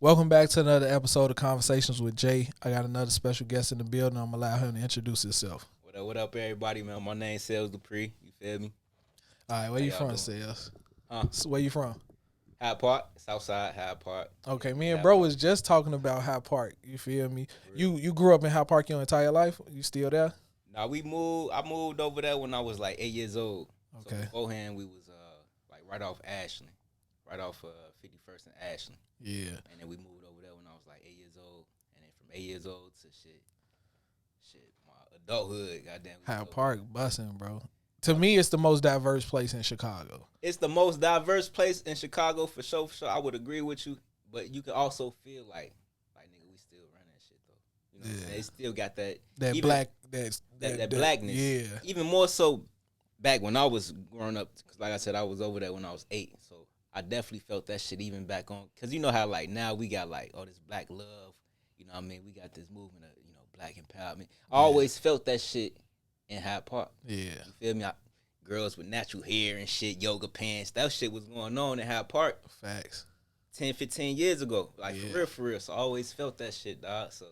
Welcome back to another episode of Conversations with Jay. I got another special guest in the building. I'm going to allow him to introduce himself. What up, everybody, man? My name's Cels Dupri. You feel me? All right, where you from, Cels? So where you from? Hyde Park, Southside, Hyde Park. Okay, me and bro was just talking about Hyde Park. You feel me? You grew up in Hyde Park your entire life? You still there? Nah, I moved over there when I was like 8 years old. Okay. So beforehand, we was like right off Ashland, right off 51st and Ashland. Yeah. And then we moved over there when I was like 8 years old. And then from 8 years old to my adulthood, goddamn. Hyde Park busting, bro. To me, it's the most diverse place in Chicago. It's the most diverse place in Chicago for sure. For sure, I would agree with you. But you can also feel like nigga, we still run that shit though. You know what I'm saying? They still got that blackness. Yeah. Even more so back when I was growing up, because like I said, I was over there when I was 8. So I definitely felt that shit even back on. Because you know how like now we got like all this black love. You know what I mean? We got this movement of, black empowerment. I always felt that shit in Hyde Park. Yeah. You feel me? Girls with natural hair and shit, yoga pants. That shit was going on in Hyde Park. Facts. 10, 15 years ago. Like, for real. So I always felt that shit, dog. So,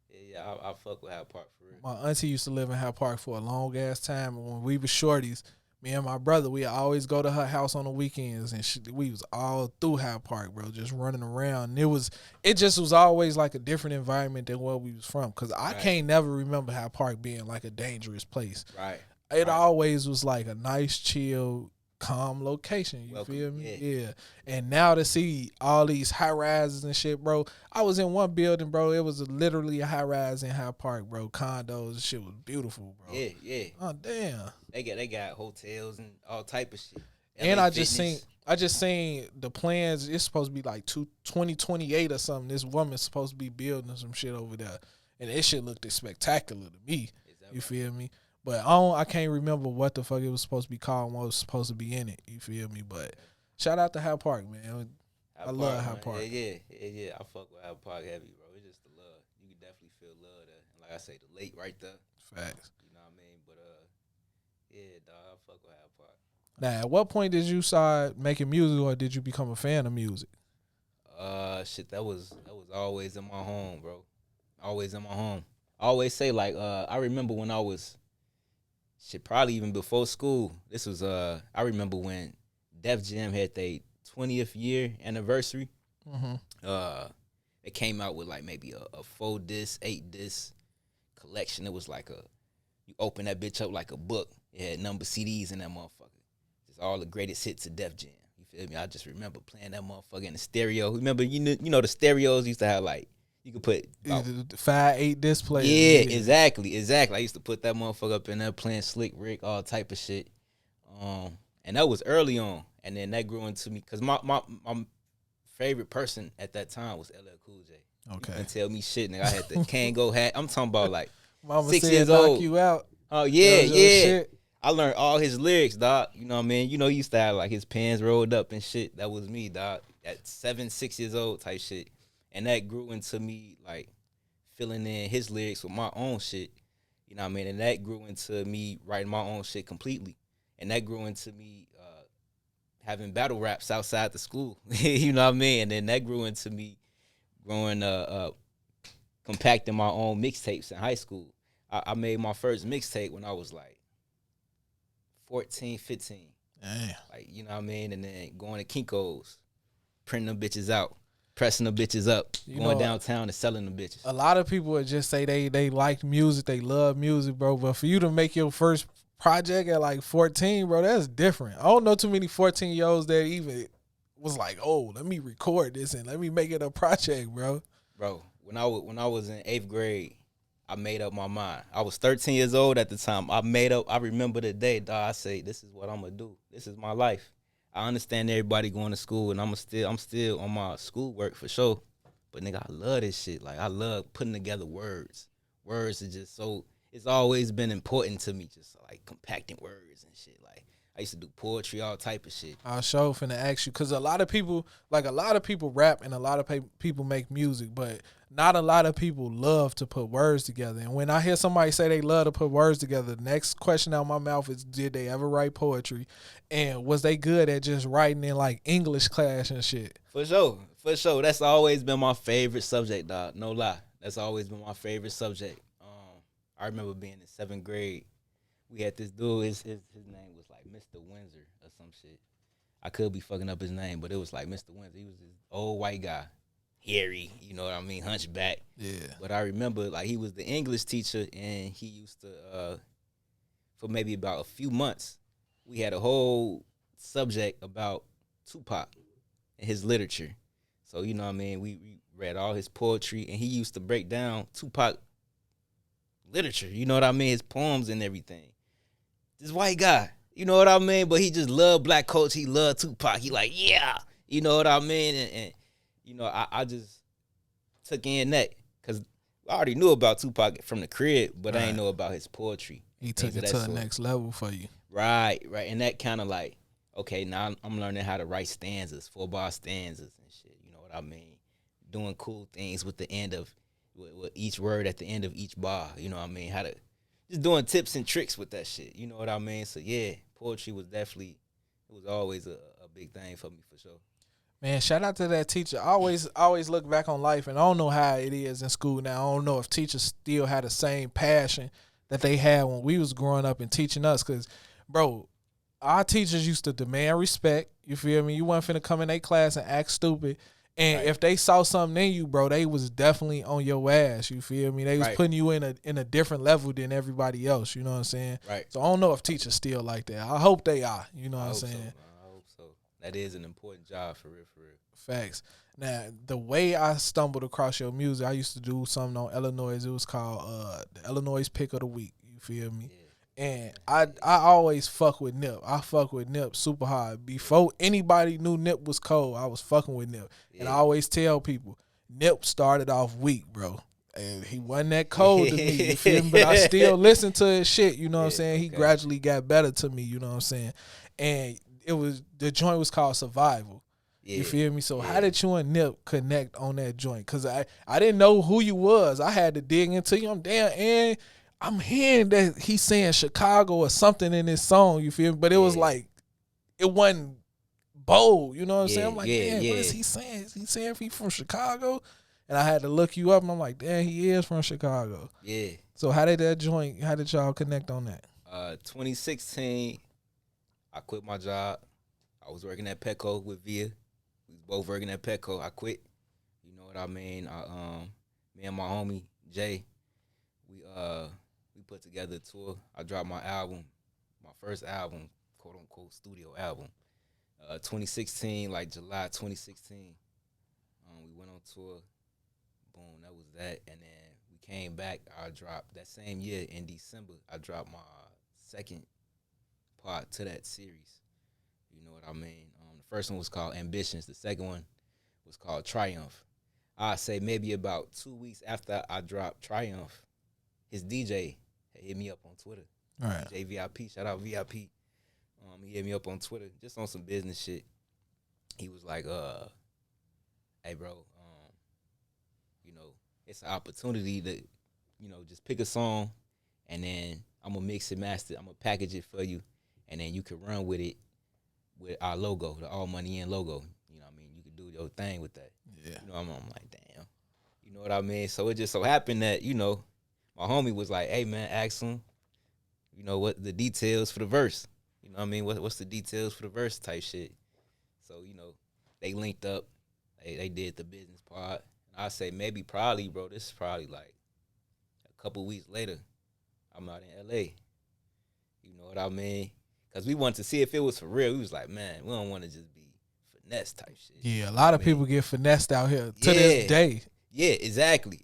yeah, I fuck with Hyde Park, for real. My auntie used to live in Hyde Park for a long-ass time. And when we were shorties, me and my brother, we always go to her house on the weekends. And we was all through Hyde Park, bro, just running around. And it just was always like a different environment than where we was from. Because I can't never remember Hyde Park being like a dangerous place. Right. It always was like a nice, chill, calm location. You Welcome. feel me? Yeah. And now to see all these high rises and shit, bro. I was in one building, bro. It was literally a high rise in Hyde Park, bro. Condos, shit was beautiful, bro. Yeah. Oh damn. They got hotels and all type of shit. And LA I Fitness. just seen the plans. It's supposed to be like 2028 or something. This woman's supposed to be building some shit over there, and this shit looked spectacular to me. You feel me? But I can't remember what the fuck it was supposed to be called and what was supposed to be in it. You feel me? But shout out to Hyde Park, man. I love Hyde Park. Yeah. I fuck with Hyde Park heavy, bro. It's just the love. You can definitely feel love there. And like I say, the lake right there. Facts. You know what I mean? But yeah, dog, I fuck with Hyde Park. Now, at what point did you start making music, or did you become a fan of music? That was always in my home, bro. Always in my home. I always say like I remember when I was probably even before school. This was I remember when Def Jam had their 20th year anniversary. Mm-hmm. It came out with like maybe a 4-disc, 8-disc collection. It was like you open that bitch up like a book. It had number CDs in that motherfucker. Just all the greatest hits of Def Jam. You feel me? I just remember playing that motherfucker in the stereo. Remember, you know the stereos used to have like, you could put 5-8 displays. Yeah, exactly. I used to put that motherfucker up in there playing Slick Rick, all type of shit. And that was early on, and then that grew into me because my favorite person at that time was LL Cool J. Okay, you couldn't tell me shit, nigga. I had the Kango hat. I'm talking about like Mama 6 said years knock old. You out. Oh yeah. Shit. I learned all his lyrics, dog. You know what I mean? You know, he used to have like his pants rolled up and shit. That was me, dog. At 6 years old type shit. And that grew into me, like, filling in his lyrics with my own shit. You know what I mean? And that grew into me writing my own shit completely. And that grew into me having battle raps outside the school. You know what I mean? And then that grew into me compacting my own mixtapes in high school. I made my first mixtape when I was, like, 14, 15. Damn. Like, you know what I mean? And then going to Kinko's, printing them bitches out. Pressing the bitches up, going downtown and selling the bitches. A lot of people would just say they like music, they love music, bro. But for you to make your first project at like 14, bro, that's different. I don't know too many 14-year-olds that even was like, oh, let me record this and let me make it a project, bro. Bro, when I was in 8th grade, I made up my mind. I was 13 years old at the time. I remember the day, dog. I say, this is what I'm gonna do. This is my life. I understand everybody going to school, and I'm still on my schoolwork for sure. But nigga, I love this shit. Like, I love putting together words. Words are just so. It's always been important to me, just like compacting words and shit. Like, I used to do poetry, all type of shit. I'll show finna ask you, because a lot of people rap and a lot of people make music, but not a lot of people love to put words together. And when I hear somebody say they love to put words together, the next question out of my mouth is, did they ever write poetry? And was they good at just writing in like English class and shit? For sure. For sure. That's always been my favorite subject, dog. No lie. That's always been my favorite subject. I remember being in 7th grade. We had this dude, his name was like Mr. Windsor or some shit. I could be fucking up his name, but it was like Mr. Windsor. He was this old white guy. Hairy, you know what I mean, hunchback. Yeah. But I remember like he was the English teacher, and he used to for maybe about a few months, we had a whole subject about Tupac and his literature. So, you know what I mean, we read all his poetry, and he used to break down Tupac literature, you know what I mean, his poems and everything. This white guy, you know what I mean, but he just loved black culture. He loved Tupac. He like, yeah, you know what I mean, and you know, I just took in that because I already knew about Tupac from the crib, but I didn't know about his poetry. He took it to the next level for you. Right, and that kind of like, okay, now I'm learning how to write stanzas, 4-bar stanzas and shit, you know what I mean, doing cool things with the end of, with each word at the end of each bar, you know what I mean, how to, just doing tips and tricks with that shit, you know what I mean, so yeah, poetry was definitely, it was always a big thing for me for sure. Man, shout out to that teacher. I always look back on life, and I don't know how it is in school now. I don't know if teachers still had the same passion that they had when we was growing up and teaching us, because, bro, our teachers used to demand respect, you feel me? You wasn't finna come in their class and act stupid. And if they saw something in you, bro, they was definitely on your ass. You feel me? They was putting you in a different level than everybody else. You know what I'm saying? Right. So I don't know if teachers still like that. I hope they are. You know what I'm saying? I hope so. That is an important job for real. Facts. Now, the way I stumbled across your music, I used to do something on Illinois. It was called the Illinois Pick of the Week. You feel me? Yeah. And I always fuck with Nip. I fuck with Nip super hard. Before anybody knew Nip was cold, I was fucking with Nip. Yeah. And I always tell people, Nip started off weak, bro. And he wasn't that cold to me, you feel me? But I still listen to his shit, you know what I'm saying? He gradually got better to me, you know what I'm saying? And the joint was called Survival. Yeah. You feel me? So how did you and Nip connect on that joint? Because I didn't know who you was. I had to dig into you. And I'm hearing that he's saying Chicago or something in this song, you feel me? But it was like, it wasn't bold, you know what I'm saying? I'm like, damn, what is he saying? Is he saying he's from Chicago? And I had to look you up, and I'm like, damn, he is from Chicago. Yeah. So how did y'all connect on that? 2016, I quit my job. I was working at Petco with Via. We was both working at Petco. I quit. You know what I mean? Me and my homie, Jay, we put together a tour. I dropped my album, my first album, quote unquote studio album. 2016, like July 2016. We went on tour. Boom, that was that. And then we came back. I dropped that same year in December. I dropped my second part to that series. You know what I mean? The first one was called Ambitions. The second one was called Triumph. I'd say maybe about 2 weeks after I dropped Triumph, his DJ hit me up on Twitter. All right. DJ VIP, shout out VIP. He hit me up on Twitter just on some business shit. He was like, hey, bro, you know, it's an opportunity to, you know, just pick a song, and then I'm going to mix and master. I'm going to package it for you, and then you can run with it with our logo, the All Money In logo. You know what I mean? You can do your thing with that. Yeah. You know, I'm like, damn. You know what I mean? So it just so happened that, you know, my homie was like, hey, man, ask him, you know, what the details for the verse. You know what I mean? What's the details for the verse type shit. So, you know, they linked up. They did the business part. And I say probably, bro, this is probably like a couple weeks later, I'm out in L.A. You know what I mean? Because we wanted to see if it was for real. We was like, man, we don't want to just be finesse type shit. Yeah, a lot of people get finessed out here to this day. Yeah, exactly.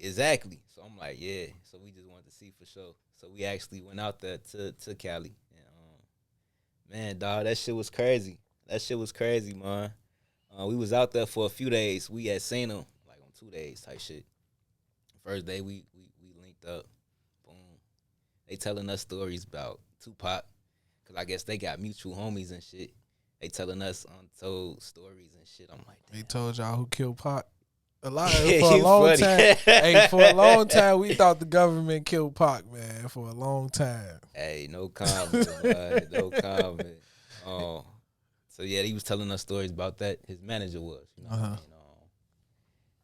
So I'm like, yeah. So we just wanted to see for sure. So we actually went out there to Cali. And, man, dog, that shit was crazy. Man. We was out there for a few days. We had seen them like on 2 days type shit. First day we linked up. Boom. They telling us stories about Tupac. Because I guess they got mutual homies and shit. They telling us untold stories and shit. I'm like, damn. They told y'all who killed Pac. For a long time. Hey, for a long time, we thought the government killed Pac, man. For a long time. Hey, no comment, bud. No comment. So yeah, he was telling us stories about that. His manager was, you know what I mean?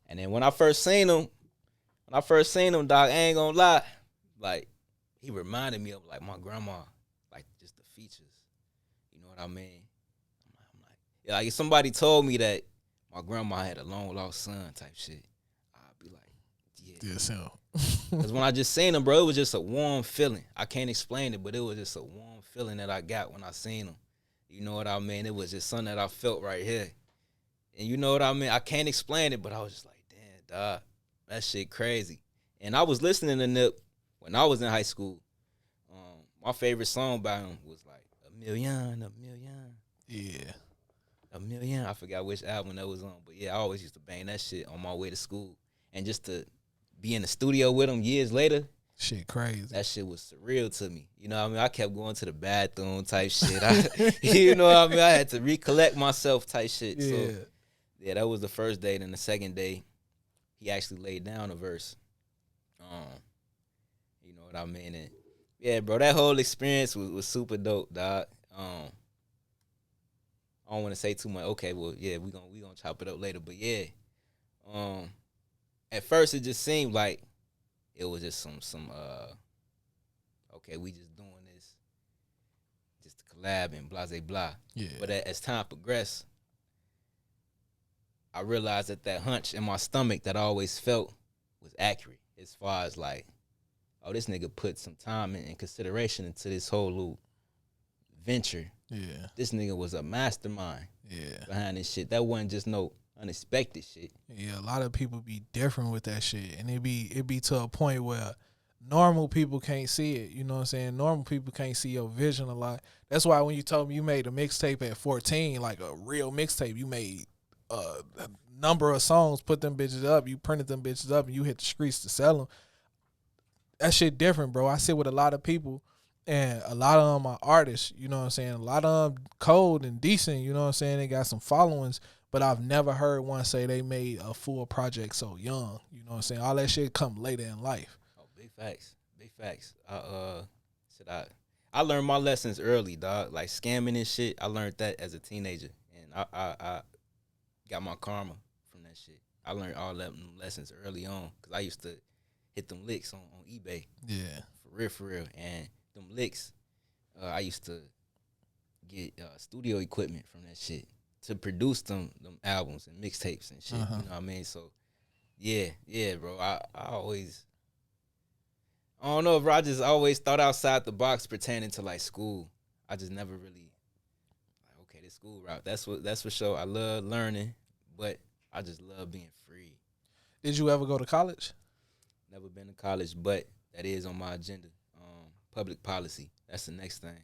And then when I first seen him, dog, I ain't gonna lie, like he reminded me of like my grandma, like just the features. You know what I mean? I'm like, yeah, like if somebody told me that my grandma had a long lost son type shit, I'd be like, yeah. Yes, him. Because when I just seen him, bro, it was just a warm feeling. I can't explain it, but it was just a warm feeling that I got when I seen him. You know what I mean? It was just something that I felt right here. And you know what I mean? I can't explain it, but I was just like, damn, dog, that shit crazy. And I was listening to Nip when I was in high school. My favorite song by him was like A Million. Yeah. A Million. I forgot which album that was on. But yeah, I always used to bang that shit on my way to school. And just to be in the studio with him years later, shit crazy. that shit was surreal to me. You know what I mean? I kept going to the bathroom type shit. You know what I mean? I had to recollect myself type shit. Yeah. So yeah, that was the first day. Then the second day, he actually laid down a verse. You know what I mean? And yeah, bro, that whole experience was super dope, dog. I don't want to say too much. Okay, well, yeah, we gonna chop it up later. But yeah, at first it just seemed like it was just some okay, we just doing this just to collab and blah, blah, blah. Yeah. But as time progressed, I realized that hunch in my stomach that I always felt was accurate as far as like, oh, this nigga put some time and consideration into this whole little venture. Yeah. This nigga was a mastermind behind this shit. That wasn't just no unexpected shit. Yeah, a lot of people be different with that shit. And it be to a point where normal people can't see it. You know what I'm saying? Normal people can't see your vision a lot. That's why when you told me you made a mixtape at 14, like a real mixtape, you made a number of songs, put them bitches up, you printed them bitches up, and you hit the streets to sell them. That shit different, bro. I sit with a lot of people, and a lot of them are artists, you know what I'm saying? A lot of them cold and decent, you know what I'm saying? They got some followings, but I've never heard one say they made a full project so young, you know what I'm saying? All that shit come later in life. Oh, big facts. I learned my lessons early, dog. Like scamming and shit, I learned that as a teenager, and I got my karma from that shit. I learned all them lessons early on because I used to hit them licks on eBay. Yeah. For real. And them licks, I used to get studio equipment from that shit to produce them albums and mixtapes and shit. You know what I mean? So, yeah, bro. I don't know, bro. I just always thought outside the box pertaining to, like, school. I just never really, like, okay, this school route. That's for sure. I love learning, but I just love being free. Did you ever go to college? Never been to college, but that is on my agenda. Public policy. That's the next thing.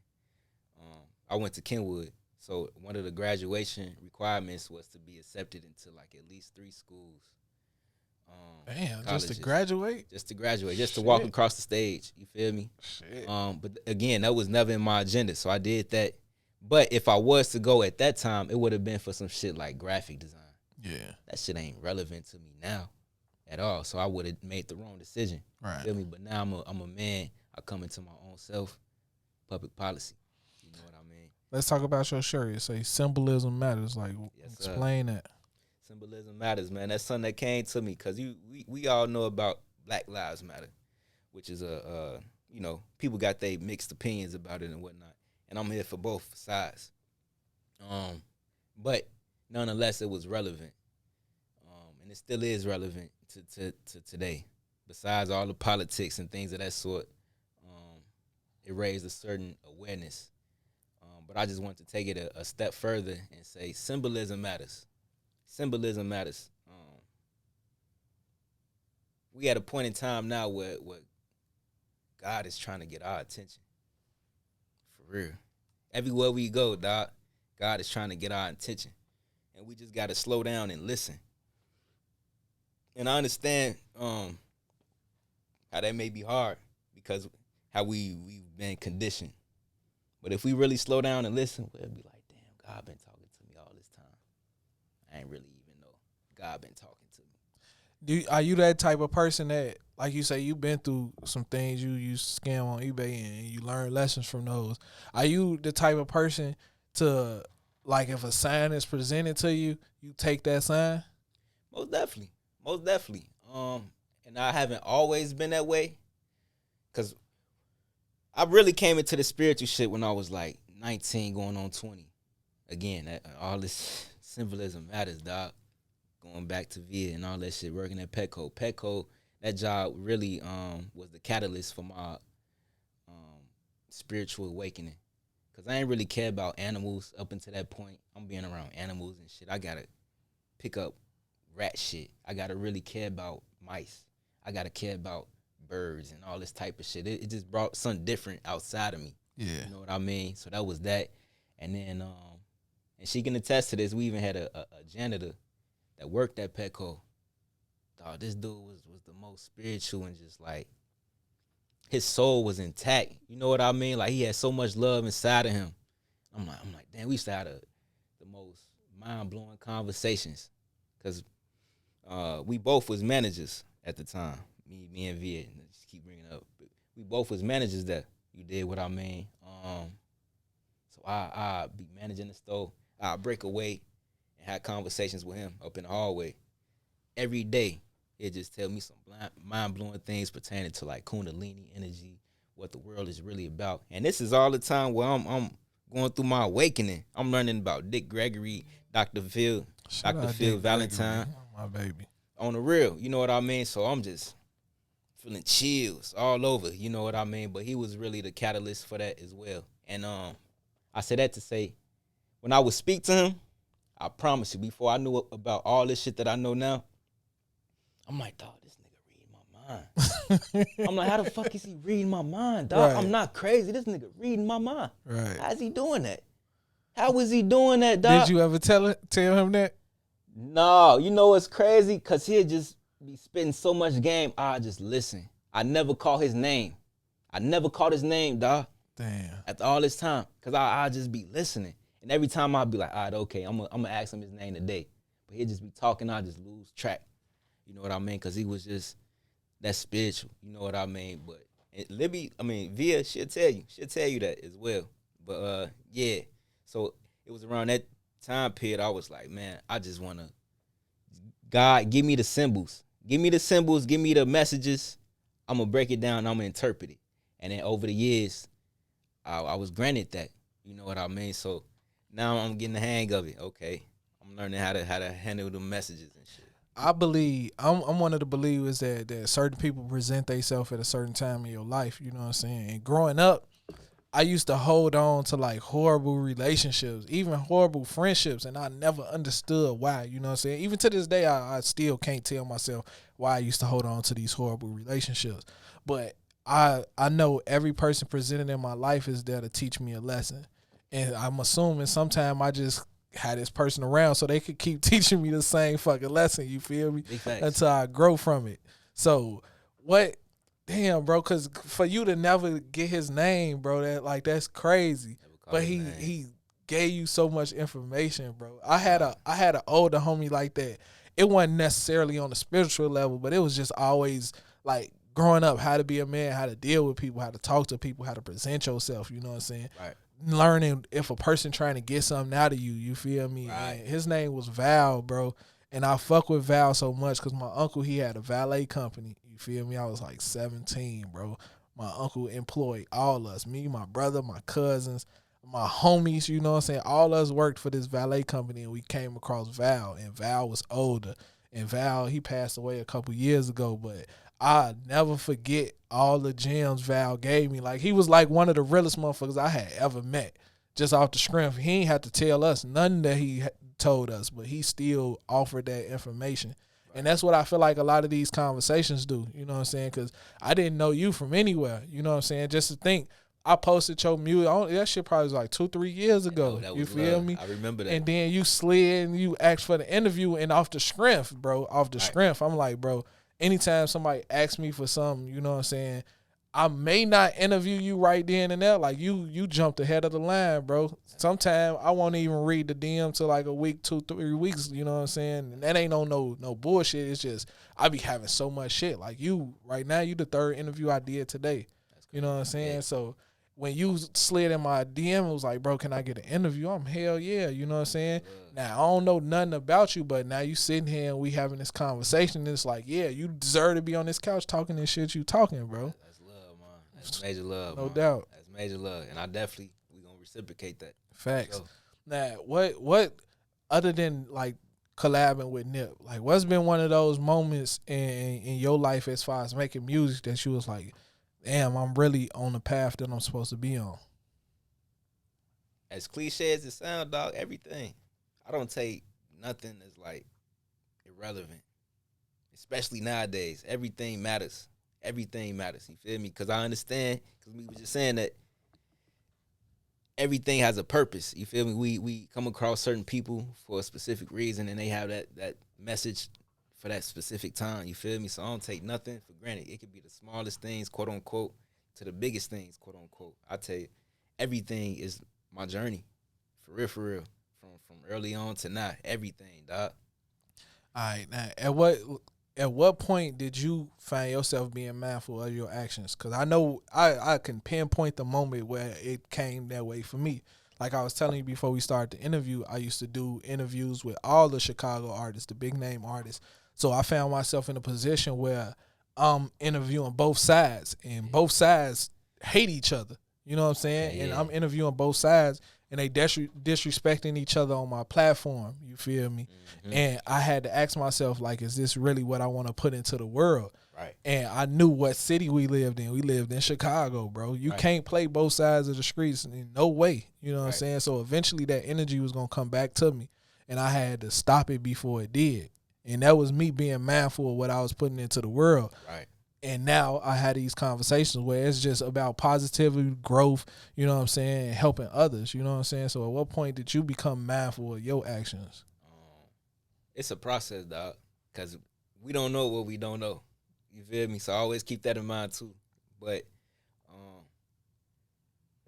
I went to Kenwood, so one of the graduation requirements was to be accepted into like at least 3 schools. Damn, colleges. just to graduate? Just to walk across the stage. You feel me? Shit. But again, that was never in my agenda, so I did that. But if I was to go at that time, it would have been for some shit like graphic design. Yeah. That shit ain't relevant to me now at all, so I would have made the wrong decision. Right. You feel me? But now I'm a man. I come into my own self. Public policy. You know what I mean? Let's talk about your shirt. It say Symbolism Matters. Like, Yes, explain that. Symbolism Matters, man. That's something that came to me because we all know about Black Lives Matter, which is you know, people got their mixed opinions about it and whatnot, and I'm here for both sides. But nonetheless, it was relevant, and it still is relevant to today. Besides all the politics and things of that sort, it raised a certain awareness. But I just want to take it a step further and say symbolism matters. Symbolism matters. We at a point in time now where God is trying to get our attention. For real. Everywhere we go, dog, God is trying to get our attention. And we just got to slow down and listen. And I understand how that may be hard because how we've been conditioned. But if we really slow down and listen, we'll be like, damn, God been talking to me all this time. I ain't really even know God been talking to me. Are you that type of person that, like you say, you've been through some things, you scam on eBay and you learn lessons from those? Are you the type of person to like if a sign is presented to you, you take that sign? Most definitely. Most definitely. And I haven't always been that way. Cause I really came into the spiritual shit when I was like 19 going on 20. Again, all this Symbolism Matters, dog. Going back to VIA and all that shit, working at Petco. Petco, that job really was the catalyst for my spiritual awakening. Cause I ain't really care about animals up until that point. I'm being around animals and shit. I gotta pick up rat shit. I gotta really care about mice. I gotta care about birds and all this type of shit. It just brought something different outside of me. Yeah. You know what I mean? So that was that. And then and she can attest to this. We even had a janitor that worked at Petco. Dog, this dude was the most spiritual and just like his soul was intact. You know what I mean? Like he had so much love inside of him. I'm like, damn, we used to have the most mind-blowing conversations. Cause we both was managers at the time. Me and Viet, just keep bringing it up. But we both was managers there. You did what I mean. So I be managing the store. I break away and have conversations with him up in the hallway every day. It just tell me some mind-blowing things pertaining to like Kundalini energy, what the world is really about. And this is all the time where I'm going through my awakening. I'm learning about Dick Gregory, Dr. Phil Valentine. My baby. On the real, you know what I mean? So I'm just feeling chills all over, you know what I mean? But he was really the catalyst for that as well. And I say that to say, when I would speak to him, I promise you, before I knew about all this shit that I know now, I'm like, dog, this nigga reading my mind. I'm like, how the fuck is he reading my mind, dog? Right. I'm not crazy. This nigga reading my mind. Right. How's he doing that? How was he doing that, dog? Did you ever tell him that? No, you know what's crazy? Because he'd just be spitting so much game, I just listen. I never call his name. I never called his name, dog. Damn. After all this time. Because I just be listening. And every time I'd be like, all right, okay, I'm going to ask him his name today. But he'd just be talking, I just lose track. You know what I mean? Because he was just that spiritual. You know what I mean? But Via, she'll tell you that as well. But, yeah. So it was around that time period, I was like, man, I just want to, God, give me the symbols. Give me the symbols, give me the messages. I'm going to break it down, I'm going to interpret it. And then over the years, I was granted that. You know what I mean? So now I'm getting the hang of it. Okay, I'm learning how to handle the messages and shit. I believe, I'm one of the believers that certain people present themselves at a certain time in your life. You know what I'm saying? And growing up, I used to hold on to like horrible relationships, even horrible friendships, and I never understood why, you know what I'm saying? Even to this day, I still can't tell myself why I used to hold on to these horrible relationships. But I know every person presented in my life is there to teach me a lesson. And I'm assuming sometime I just had this person around so they could keep teaching me the same fucking lesson, you feel me? Until I grow from it. So what... Damn, bro, because for you to never get his name, bro, that's crazy. But he gave you so much information, bro. I had an older homie like that. It wasn't necessarily on the spiritual level, but it was just always like growing up, how to be a man, how to deal with people, how to talk to people, how to present yourself, you know what I'm saying? Right. Learning if a person trying to get something out of you, you feel me? Right. And his name was Val, bro. And I fuck with Val so much because my uncle, he had a valet company. You feel me? I was like 17, bro. My uncle employed all us, me, my brother, my cousins, my homies, you know what I'm saying? All us worked for this valet company, and we came across Val, and Val was older. And Val, he passed away a couple years ago, but I never forget all the gems Val gave me. Like, he was like one of the realest motherfuckers I had ever met. Just off the strength. He ain't had to tell us nothing that he told us, but he still offered that information. Right. And that's what I feel like a lot of these conversations do, you know what I'm saying? Because I didn't know you from anywhere, you know what I'm saying? Just to think, I posted your music, that shit probably was like 2-3 years ago, you feel me? I remember that. And then you slid and you asked for the interview, and off the strength, bro, strength, I'm like, bro, anytime somebody asks me for something, you know what I'm saying, I may not interview you right then and there. Like, you jumped ahead of the line, bro. Sometimes I won't even read the DM till like a week, 2-3 weeks, you know what I'm saying? And that ain't no bullshit. It's just I be having so much shit. Like, you, right now, you the third interview I did today. You know what I'm saying? Yeah. So when you slid in my DM, it was like, bro, can I get an interview? I'm hell yeah, you know what I'm saying? Now, I don't know nothing about you, but now you sitting here and we having this conversation, and it's like, yeah, you deserve to be on this couch talking this shit you talking, bro. That's love, man. That's major love, no man. doubt. That's major love, and I definitely we gonna reciprocate that. Facts. So, Now, what other than like collabing with Nip, like what's been one of those moments in your life as far as making music that you was like, damn, I'm really on the path that I'm supposed to be on? as cliche as it sounds, dog, everything. I don't take nothing as like irrelevant, especially nowadays. Everything matters. Everything matters. You feel me? Because I understand. Because we were just saying that everything has a purpose. You feel me? We come across certain people for a specific reason, and they have that message for that specific time. You feel me? So I don't take nothing for granted. It could be the smallest things, quote unquote, to the biggest things, quote unquote. I tell you, everything is my journey, for real, for real. From early on to now, everything, dog. All right, now at what point did you find yourself being mindful of your actions? Because I know I can pinpoint the moment where it came that way for me. Like I was telling you before we started the interview, I used to do interviews with all the Chicago artists, the big name artists. So I found myself in a position where I'm interviewing both sides, and both sides hate each other. You know what I'm saying? Yeah. And I'm interviewing both sides, and they disrespecting each other on my platform. You feel me? Mm-hmm. And I had to ask myself, like, is this really what I want to put into the world? Right. And I knew what city we lived in. We lived in Chicago, bro. You can't play both sides of the streets in no way. You know what I'm saying? So eventually that energy was going to come back to me, and I had to stop it before it did. And that was me being mindful of what I was putting into the world. Right. And now I had these conversations where it's just about positivity, growth, you know what I'm saying, and helping others, you know what I'm saying? So at what point did you become mindful of your actions? It's a process, dog, because we don't know what we don't know. You feel me? So I always keep that in mind, too. But,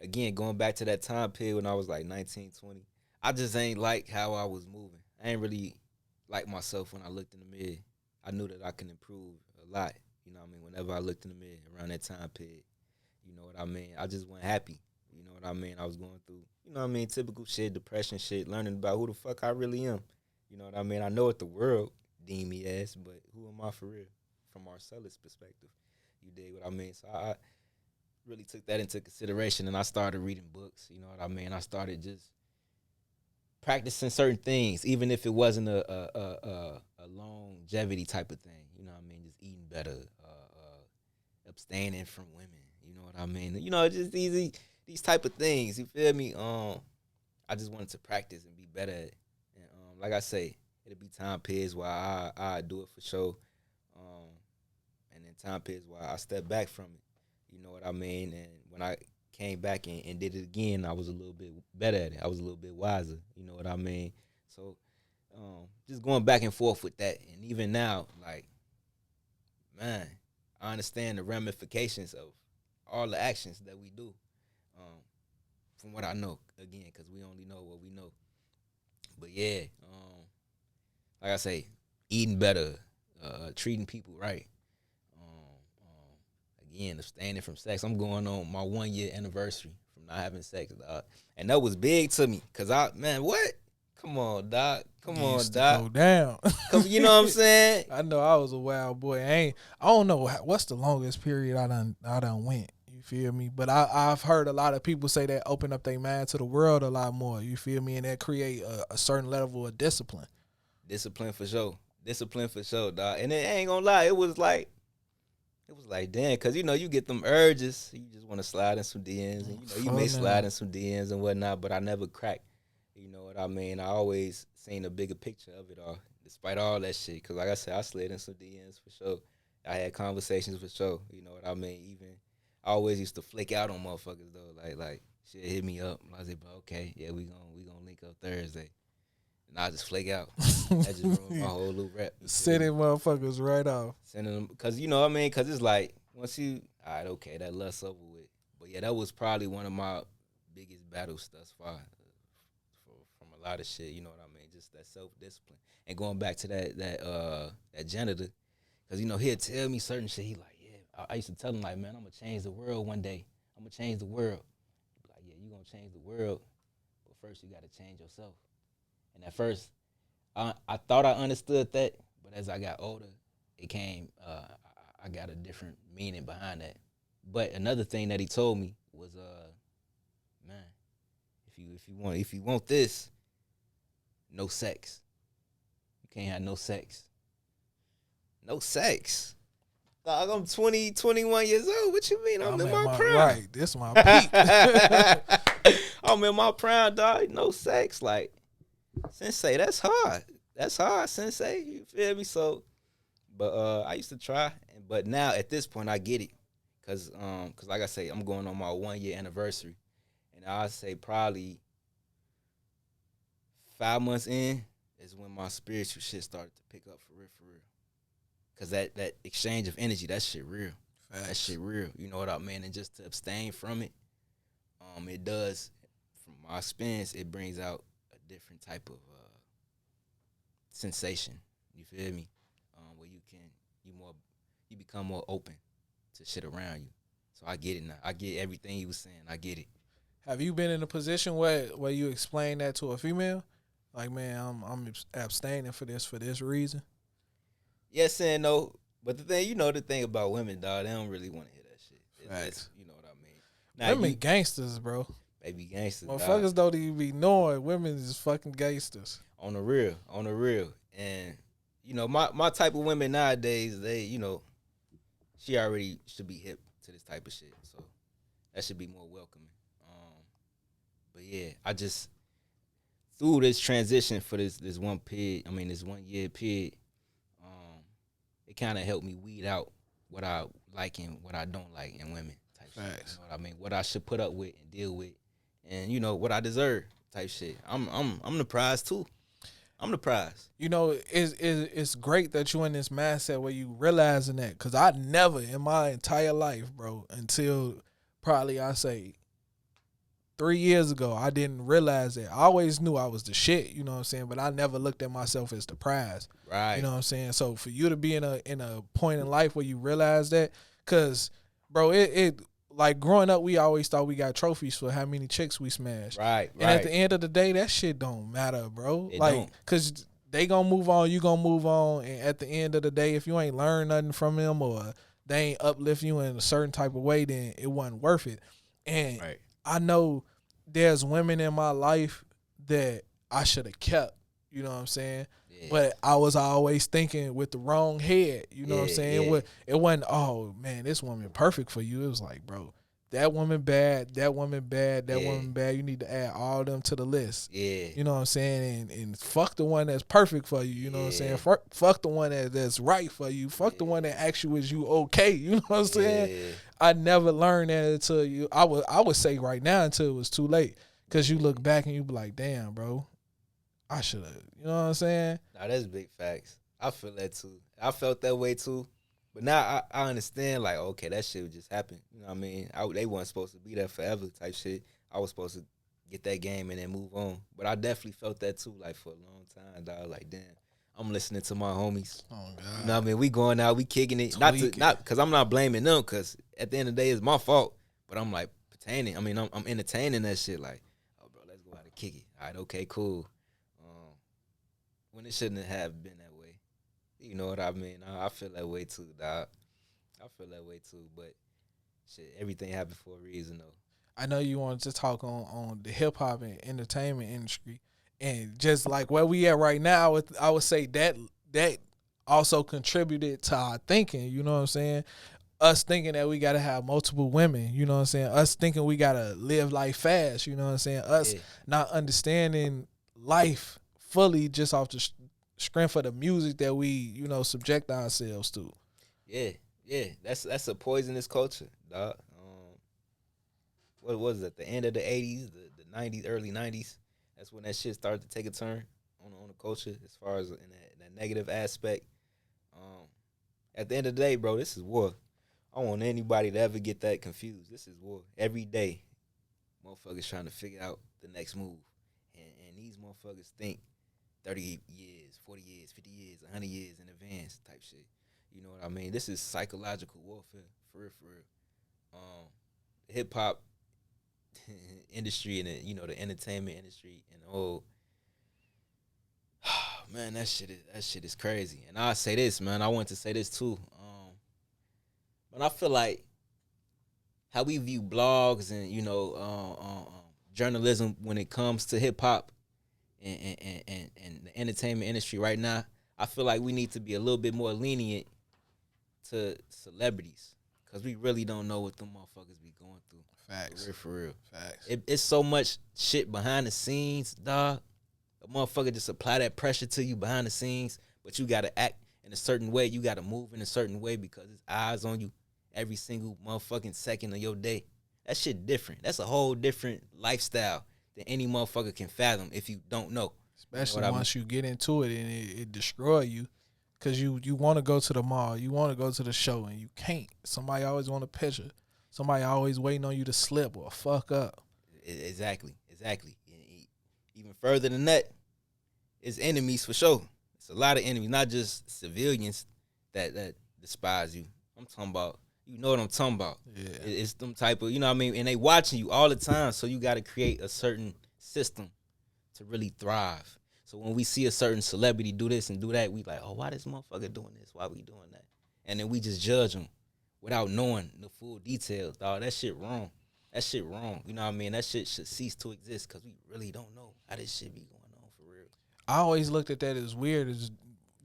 again, going back to that time period when I was like 19, 20, I just ain't like how I was moving. I ain't really like myself when I looked in the mirror. I knew that I can improve a lot. You know what I mean? Whenever I looked in the mirror around that time period, you know what I mean? I just wasn't happy. You know what I mean? I was going through, you know what I mean, typical shit, depression shit, learning about who the fuck I really am. You know what I mean? I know what the world deem me as, but who am I for real? From Marcellus' perspective. You dig what I mean? So I really took that into consideration, and I started reading books. You know what I mean? I started just practicing certain things, even if it wasn't a longevity type of thing. You know what I mean? Just eating better, abstaining from women. You know what I mean? You know, just these type of things. You feel me? I just wanted to practice and be better at it. And like I say, it'll be time periods where I do it for sure, and then time periods where I step back from it. You know what I mean? And when I came back and did it again, I was a little bit better at it. I was a little bit wiser. You know what I mean? So just going back and forth with that. And even now, like, man, I understand the ramifications of all the actions that we do, from what I know, again, because we only know what we know. But, yeah, like I say, eating better, treating people right. Again, abstaining from sex. I'm going on my 1 year anniversary from not having sex, dog. And that was big to me. Cause what? Come on, dog. Come on, dog. Go down. You know what I'm saying? I know I was a wild boy. I don't know what's the longest period I done went. You feel me? But I've heard a lot of people say that open up their mind to the world a lot more. You feel me? And that create a certain level of discipline. Discipline for sure. Discipline for sure, dog. And it ain't gonna lie, it was like, damn, because, you know, you get them urges. You just want to slide in some DMs. And, you know, you may slide in some DMs and whatnot, but I never cracked. You know what I mean? I always seen a bigger picture of it all, despite all that shit. Because, like I said, I slid in some DMs for sure. I had conversations for sure. You know what I mean? Even I always used to flick out on motherfuckers, though. Like shit hit me up. I was like, bro, okay, yeah, we gonna link up Thursday. And I just flake out. That just ruined my whole little rep. Sending motherfuckers right off. Sending them, because, you know what I mean? Because it's like, once you, all right, okay, that lust's over with. But, yeah, that was probably one of my biggest battles thus far from a lot of shit, you know what I mean? Just that self-discipline. And going back to that janitor, because, you know, he'll tell me certain shit. He like, yeah, I used to tell him, like, man, I'm going to change the world one day. I'm going to change the world. gonna change the world, but first you gotta change yourself. And at first, I thought I understood that, but as I got older, it came. I got a different meaning behind that. But another thing that he told me was, man, if you want this, no sex. You can't have no sex. No sex. Dog, I'm 20, 21 years old. What you mean? I'm in my prime. Right, this is my peak. I'm in my prime, dog. No sex. Like, Sensei, that's hard. That's hard, Sensei. You feel me? So, but I used to try, but now at this point I get it, cause like I say, I'm going on my 1 year anniversary, and I say probably 5 months in is when my spiritual shit started to pick up for real. Cause that exchange of energy, that shit real. Facts. That shit real. You know what I mean? And just to abstain from it, it does, from my experience, it brings out a different type of sensation. You feel me? Where you become more open to shit around you. So I get it now. I get everything you was saying. I get it. Have you been in a position where you explain that to a female? Like, man, I'm abstaining for this reason. Yes and no. But the thing about women, dog, they don't really want to hear that shit. Right. You know what I mean? Now, women gangsters, bro. They be gangsters. Motherfuckers don't even be knowing women is fucking gangsters. On the real. And, my type of women nowadays, they, she already should be hip to this type of shit. So that should be more welcoming. But yeah, I just, through this transition for this 1 year period, it kind of helped me weed out what I like and what I don't like in women type shit. You know what I mean? What I should put up with and deal with, and what I deserve type shit. I'm the prize too. I'm the prize. It's great that you in this mindset where you realizing that, because I never in my entire life, bro, until probably I say 3 years ago, I didn't realize that. I always knew I was the shit, you know what I'm saying? But I never looked at myself as the prize. Right. You know what I'm saying? So for you to be in a point in life where you realize that, because, bro, it like growing up, we always thought we got trophies for how many chicks we smashed. Right. And at the end of the day, that shit don't matter, bro. It like, don't. because they gonna move on, you gonna move on. And at the end of the day, if you ain't learned nothing from them or they ain't uplift you in a certain type of way, then it wasn't worth it. And right. I know there's women in my life that I should have kept, you know what I'm saying? Yeah. But I was always thinking with the wrong head, you know what I'm saying? Yeah. It wasn't, oh, man, this woman perfect for you. It was like, bro, that woman bad, that woman bad, that woman bad. You need to add all of them to the list. Yeah. You know what I'm saying? And fuck the one that's perfect for you, you know what I'm saying? Fuck the one that's right for you. Fuck the one that asks you, is you okay? You know what I'm saying? Yeah. I never learned that until I would say right now until it was too late. Because you look back and you be like, damn, bro, I should have. You know what I'm saying? Nah, that's big facts. I feel that too. I felt that way too. But now I understand, like, okay, that shit would just happen. You know what I mean? They weren't supposed to be there forever type shit. I was supposed to get that game and then move on. But I definitely felt that too, like, for a long time, dog. Like, damn, I'm listening to my homies. Oh, God. You know what I mean? We going out, we kicking it. Not because I'm not blaming them, because at the end of the day, it's my fault. But I'm, like, pertaining. I mean, I'm entertaining that shit, like, oh, bro, let's go out and kick it. All right, okay, cool. When it shouldn't have been that way. You know what I mean? I feel that way too, dog. I feel that way too, but shit, everything happened for a reason though. I know you wanted to talk on the hip hop and entertainment industry, and just like where we at right now, I would say that also contributed to our thinking. You know what I'm saying? Us thinking that we gotta have multiple women. You know what I'm saying? Us thinking we gotta live life fast. You know what I'm saying? Us not understanding life fully just off the strength of the music that we, subject ourselves to. Yeah. That's a poisonous culture, dog. What was it? The end of the 80s, the 90s, early 90s. That's when that shit started to take a turn on the culture as far as in that negative aspect. At the end of the day, bro, this is war. I don't want anybody to ever get that confused. This is war. Every day, motherfuckers trying to figure out the next move. And these motherfuckers think 30 years, 40 years, 50 years, 100 years in advance type shit. You know what I mean? This is psychological warfare, for real. Hip-hop industry and the entertainment industry and the whole. Man, that shit is crazy. And I'll say this, man. I want to say this too. But I feel like how we view blogs and journalism when it comes to hip hop and the entertainment industry right now, I feel like we need to be a little bit more lenient to celebrities because we really don't know what them motherfuckers be going through. Facts. For real. Facts. It's so much shit behind the scenes, dog. A motherfucker just apply that pressure to you behind the scenes, but you gotta act in a certain way. You gotta move in a certain way because there's eyes on you every single motherfucking second of your day. That shit different. That's a whole different lifestyle than any motherfucker can fathom if you don't know. Especially once you get into it and it destroy you. Because you want to go to the mall. You want to go to the show and you can't. Somebody always want a picture. Somebody always waiting on you to slip or fuck up. Exactly. Even further than that, it's enemies for sure. It's a lot of enemies, not just civilians that despise you. I'm talking about, you know what I'm talking about. Yeah. It's them type of, you know what I mean? And they watching you all the time, so you got to create a certain system to really thrive. So when we see a certain celebrity do this and do that, we like, oh, why this motherfucker doing this? Why we doing that? And then we just judge them without knowing the full details, dog. That shit wrong. That shit wrong. You know what I mean? That shit should cease to exist because we really don't know how this shit be going on for real. I always looked at that as weird, as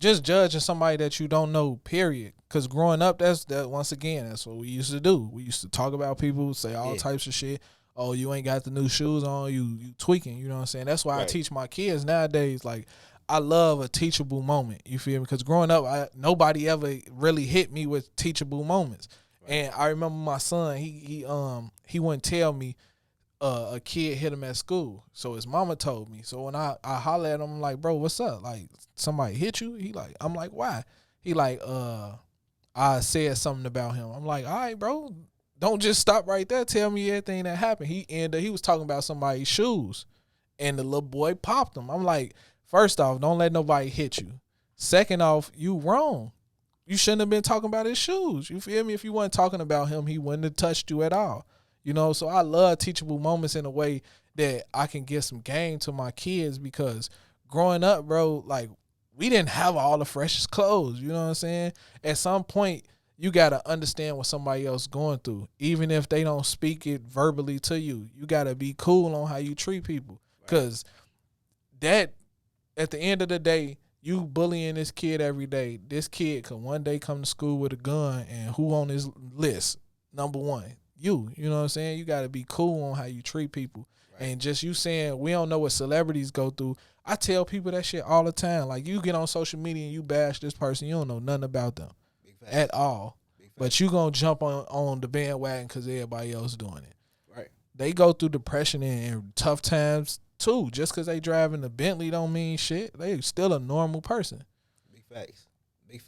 just judging somebody that you don't know, period. Because growing up, that's once again, that's what we used to do. We used to talk about people, say all types of shit. Oh, you ain't got the new shoes on, you tweaking, you know what I'm saying? That's why I teach my kids nowadays, like, I love a teachable moment, you feel me? Because growing up, nobody ever really hit me with teachable moments. Right. And I remember my son, he wouldn't tell me a kid hit him at school. So his mama told me. So when I holler at him, I'm like, bro, what's up? Like, somebody hit you? I'm like, why? He like, I said something about him. I'm like, all right, bro. Don't just stop right there. Tell me everything that happened. He was talking about somebody's shoes, and the little boy popped him. I'm like, first off, don't let nobody hit you. Second off, you wrong. You shouldn't have been talking about his shoes. You feel me? If you weren't talking about him, he wouldn't have touched you at all. You know, so I love teachable moments in a way that I can give some game to my kids because growing up, bro, like, we didn't have all the freshest clothes. You know what I'm saying? At some point, you got to understand what somebody else going through. Even if they don't speak it verbally to you, you got to be cool on how you treat people. Because that, at the end of the day, you bullying this kid every day. This kid could one day come to school with a gun, and who on his list? Number one, you. You know what I'm saying? You got to be cool on how you treat people. Right. And just you saying, we don't know what celebrities go through. I tell people that shit all the time. Like, you get on social media and you bash this person, you don't know nothing about them. At all. But you gonna jump on the bandwagon because everybody else doing it. Right. They go through depression and tough times too. Just because they driving a Bentley don't mean shit. They still a normal person. Big facts. And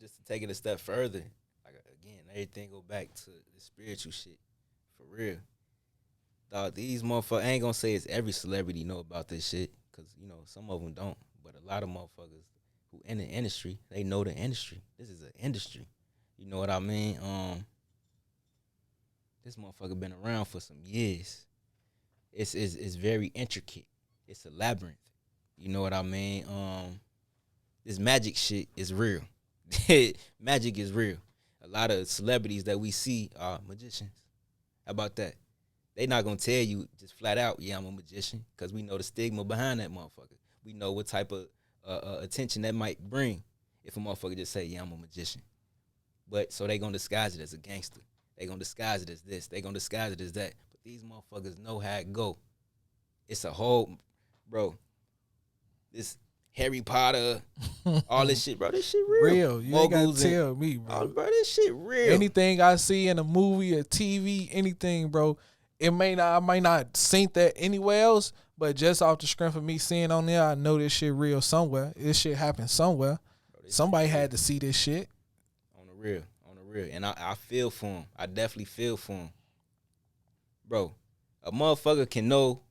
just to take it a step further, like, again, everything go back to the spiritual shit. For real. Dog, these motherfuckers, I ain't gonna say it's every celebrity know about this shit because, some of them don't. But a lot of motherfuckers who in the industry, they know the industry. This is an industry. You know what I mean? This motherfucker been around for some years. It's very intricate. It's a labyrinth. You know what I mean? This magic shit is real. Magic is real. A lot of celebrities that we see are magicians. How about that? They not gonna tell you just flat out, yeah, I'm a magician, because we know the stigma behind that motherfucker. We know what type of attention that might bring if a motherfucker just say, yeah, I'm a magician. But so they gonna disguise it as a gangster. They gonna disguise it as this. They gonna disguise it as that. But these motherfuckers know how it go. It's a whole, bro, this Harry Potter, all this shit, bro. This shit real. You ain't gotta tell me, bro. Bro, this shit real. Anything I see in a movie, a TV, anything, bro, I might not seen that anywhere else, but just off the strength of me seeing on there, I know this shit real somewhere. This shit happened somewhere. Bro, somebody had to see this shit. On the real. And I feel for him. I definitely feel for him. Bro, a motherfucker can know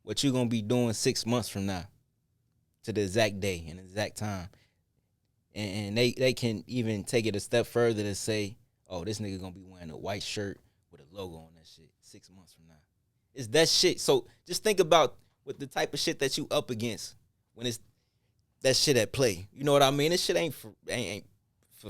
what you gonna be doing 6 months from now to the exact day and the exact time. And they can even take it a step further to say, oh, this nigga gonna be wearing a white shirt with a logo on that shit 6 months from now. It's that shit. So just think about what the type of shit that you up against when it's that shit at play. You know what I mean? This shit ain't for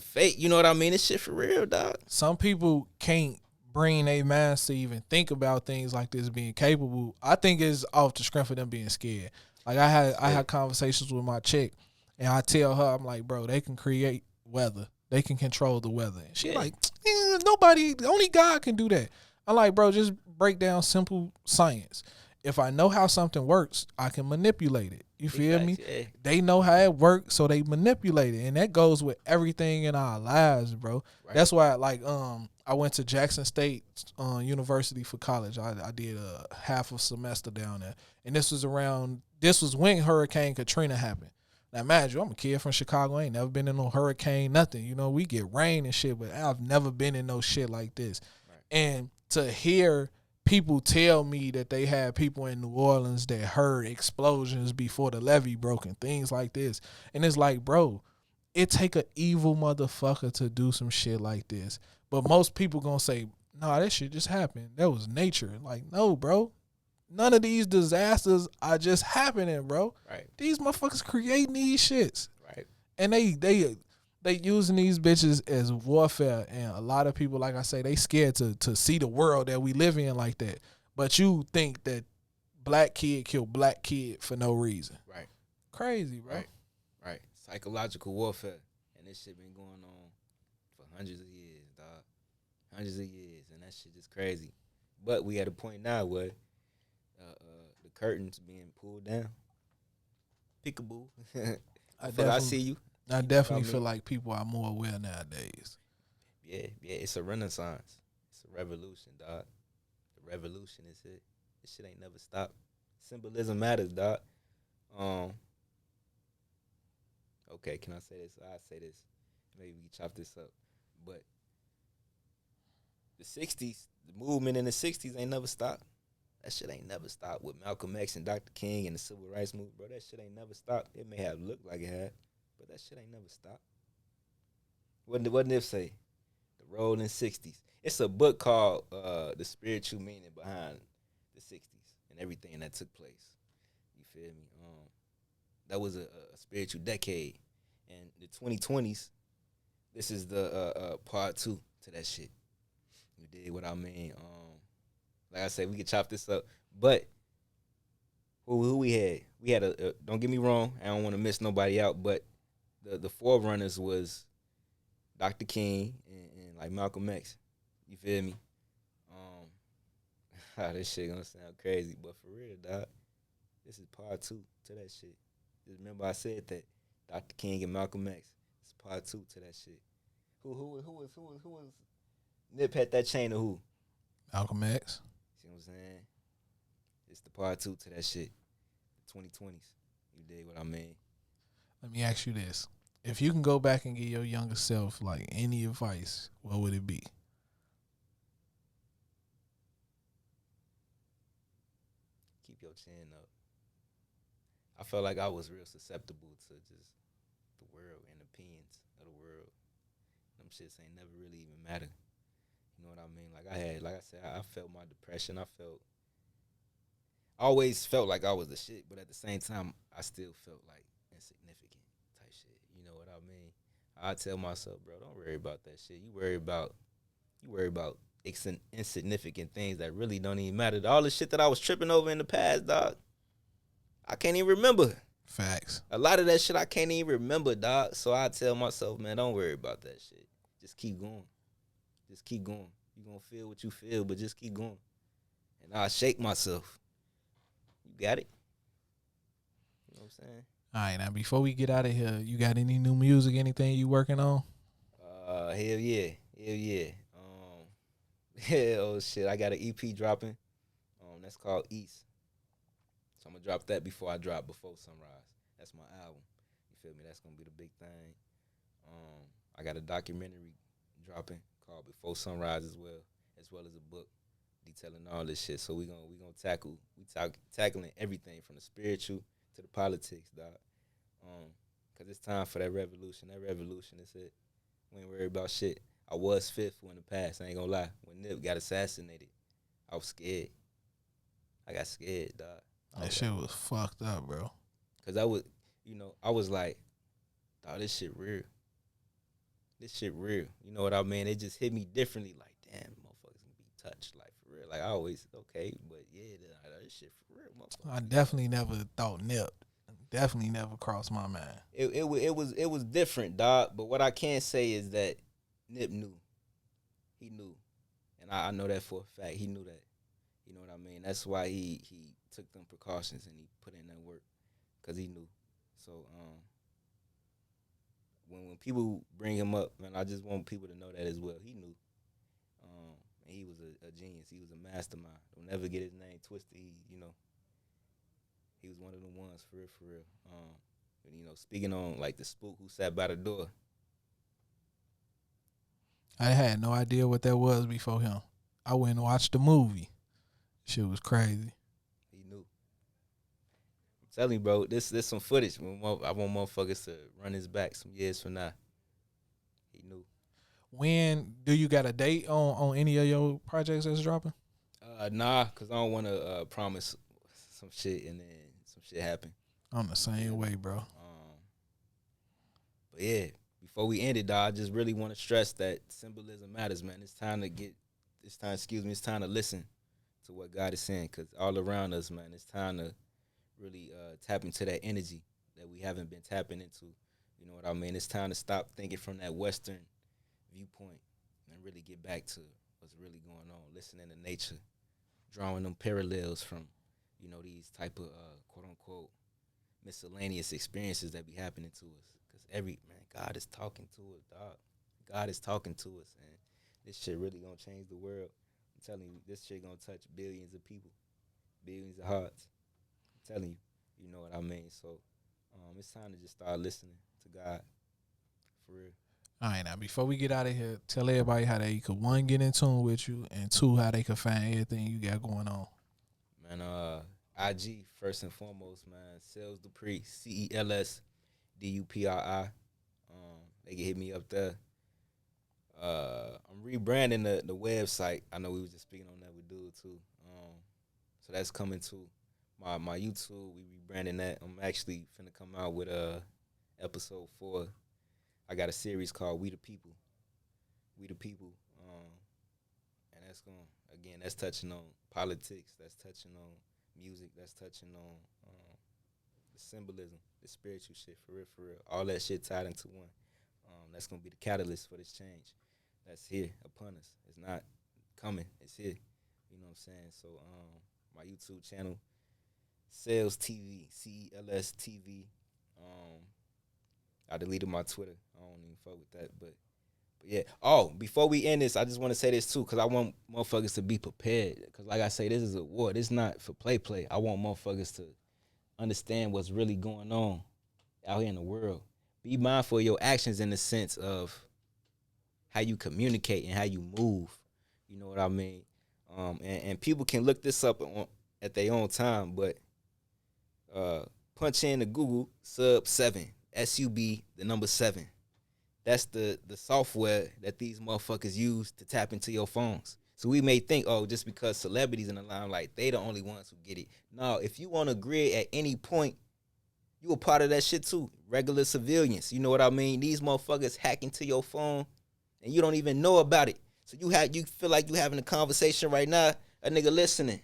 fake. You know what I mean? This shit for real, dog. Some people can't bring their minds to even think about things like this being capable. I think it's off the strength of them being scared. Like I had conversations with my chick, and I tell her, I'm like, bro, they can create weather. They can control the weather. And she like, nobody, only God can do that. I'm like, bro, just break down simple science. If I know how something works, I can manipulate it. You feel me? Yeah. They know how it works, so they manipulate it. And that goes with everything in our lives, bro. Right. That's why, like, I went to Jackson State University for college. I did a half a semester down there. And this was when Hurricane Katrina happened. Now, imagine, I'm a kid from Chicago. I ain't never been in no hurricane, nothing. You know, we get rain and shit, but I've never been in no shit like this. Right. And to hear people tell me that they had people in New Orleans that heard explosions before the levee broke and things like this. And it's like, bro, it take an evil motherfucker to do some shit like this. But most people gonna say, nah, that shit just happened. That was nature. Like, no, bro. None of these disasters are just happening, bro. Right. These motherfuckers creating these shits. Right. And they using these bitches as warfare. And a lot of people, like I say, they scared to see the world that we live in like that. But you think that black kid killed black kid for no reason. Right. Crazy, bro. Right. Psychological warfare. And this shit been going on for hundreds of years, dog. Hundreds of years. And that shit just crazy. But we at a point now where the curtains being pulled down. Peekaboo. I see you. I definitely feel like people are more aware nowadays. Yeah, it's a renaissance. It's a revolution, dog. The revolution is it. This shit ain't never stopped. Symbolism Matters, dog. Okay, can I say this? I'll say this. Maybe we can chop this up. But the 60s, the movement in the 60s ain't never stopped. That shit ain't never stopped with Malcolm X and Dr. King and the Civil Rights Movement, bro. That shit ain't never stopped. It may have looked like it had, but that shit ain't never stopped. What Nipsey? The Rolling 60s. It's a book called The Spiritual Meaning Behind the 60s and everything that took place. You feel me? That was a spiritual decade. And the 2020s, this is the part 2 to that shit. You did what I mean? Like I said, we could chop this up. But who we had? We had a don't get me wrong, I don't want to miss nobody out, but the forerunners was Dr. King and like Malcolm X. You feel me? This shit gonna sound crazy, but for real, dog, this is part 2 to that shit. Just remember I said that Dr. King and Malcolm X. It's part 2 to that shit. Who was Nip had that chain of who? Malcolm X. See what I'm saying? It's the part 2 to that shit. The 2020s. You dig what I mean? Let me ask you this. If you can go back and give your younger self like any advice, what would it be? Keep your chin up. I felt like I was real susceptible to just the world and opinions of the world. Them shits ain't never really even matter. You know what I mean? Like I said, I felt my depression. I always felt like I was the shit, but at the same time, I still felt like insignificant type shit. You know what I mean? I tell myself, bro, don't worry about that shit. You worry about insignificant things that really don't even matter. All the shit that I was tripping over in the past, dog, I can't even remember. Facts. A lot of that shit I can't even remember, dog. So I tell myself, man, don't worry about that shit. Just keep going. Just keep going. You're going to feel what you feel, but just keep going. And I'll shake myself. You got it? You know what I'm saying? All right, now before we get out of here, you got any new music, anything you working on? Hell yeah. Oh shit, I got an EP dropping. That's called East. So I'm gonna drop that before Sunrise. That's my album. You feel me? That's gonna be the big thing. I got a documentary dropping called Before Sunrise as well as a book detailing all this shit. So we gonna tackling everything from the spiritual to the politics, dog. Cause it's time for that revolution. That revolution is it. We ain't worried about shit. I was faithful in the past. I ain't gonna lie. When Nip got assassinated, I was scared. I got scared, dog. That shit was fucked up, bro. Cause I was, I was like, dog, this shit real. This shit real. You know what I mean? It just hit me differently. Like, damn, motherfuckers can be touched, like for real. Like I always, okay, but yeah, this shit for real, motherfucker. I definitely never thought Nip. Definitely never crossed my mind. It was different, dog. But what I can say is that Nip knew. He knew, and I know that for a fact. He knew that. You know what I mean? That's why he took them precautions and he put in that work, cause he knew. So when people bring him up, man, I just want people to know that as well. He knew. And he was a genius. He was a mastermind. Don't never get his name twisted. He was one of the ones, for real. And, speaking on, like, the spook who sat by the door. I had no idea what that was before him. I went and watched the movie. Shit was crazy. He knew. I'm telling you, bro, this some footage. I want motherfuckers to run his back some years from now. He knew. When do you got a date on any of your projects that's dropping? Nah, because I don't want to promise some shit and then some shit happen. I'm the same way, bro. But yeah, before we end it, dog, I just really want to stress that symbolism matters, man. It's time to listen to what God is saying, because all around us, man, it's time to really tap into that energy that we haven't been tapping into. You know what I mean? It's time to stop thinking from that Western viewpoint and really get back to what's really going on, listening to nature, drawing them parallels from, these type of quote-unquote miscellaneous experiences that be happening to us. Because God is talking to us, dog. God is talking to us, and this shit really gonna change the world. I'm telling you, this shit gonna touch billions of people, billions of hearts. I'm telling you, you know what I mean? So it's time to just start listening to God, for real. All right, now, before we get out of here, tell everybody how they could, one, get in tune with you, and two, how they could find everything you got going on. Man, IG, first and foremost, man, Cels Dupri, CELS They can hit me up there. I'm rebranding the website. I know we was just speaking on that with dude too. So that's coming too. My YouTube, we rebranding that. I'm actually finna come out with episode 4. I got a series called We the People. We the People. And that's touching on politics, that's touching on music, that's touching on the symbolism, the spiritual shit, for real. All that shit tied into one. That's gonna be the catalyst for this change. That's here upon us. It's not coming, it's here. You know what I'm saying? So my YouTube channel, Cels TV, CELS TV. I deleted my Twitter. I don't even fuck with that, but yeah. Oh, before we end this, I just want to say this too, because I want motherfuckers to be prepared. Because like I say, this is a war. This is not for play. I want motherfuckers to understand what's really going on out here in the world. Be mindful of your actions in the sense of how you communicate and how you move. You know what I mean? And people can look this up at their own time, but punch in the Google sub7, SUB, the number 7. That's the software that these motherfuckers use to tap into your phones. So we may think, oh, just because celebrities in the limelight, they the only ones who get it. No, if you on a grid at any point, you a part of that shit too. Regular civilians, you know what I mean? These motherfuckers hack into your phone and you don't even know about it. So you feel like you having a conversation right now, a nigga listening.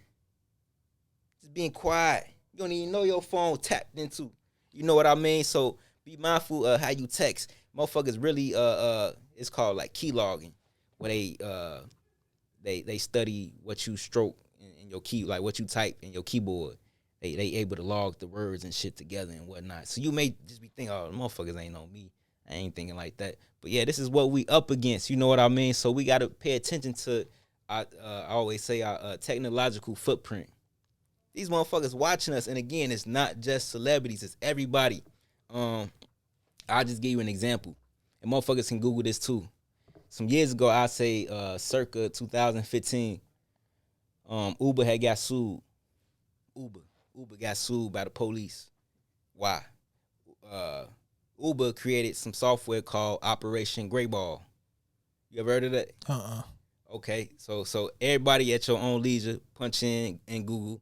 Just being quiet. You don't even know your phone tapped into. You know what I mean? So be mindful of how you text. Motherfuckers really it's called like keylogging, where they study what you stroke in your key, like what you type in your keyboard. They able to log the words and shit together and whatnot. So you may just be thinking, oh, the motherfuckers ain't on me. I ain't thinking like that. But yeah, this is what we up against. You know what I mean? So we got to pay attention to, I always say, our technological footprint. These motherfuckers watching us, and again, it's not just celebrities, it's everybody. I'll just give you an example. And motherfuckers can Google this too. Some years ago, I say circa 2015, Uber had got sued. Uber got sued by the police. Why? Uber created some software called Operation Greyball. You ever heard of that? Okay, so everybody at your own leisure, punch in Google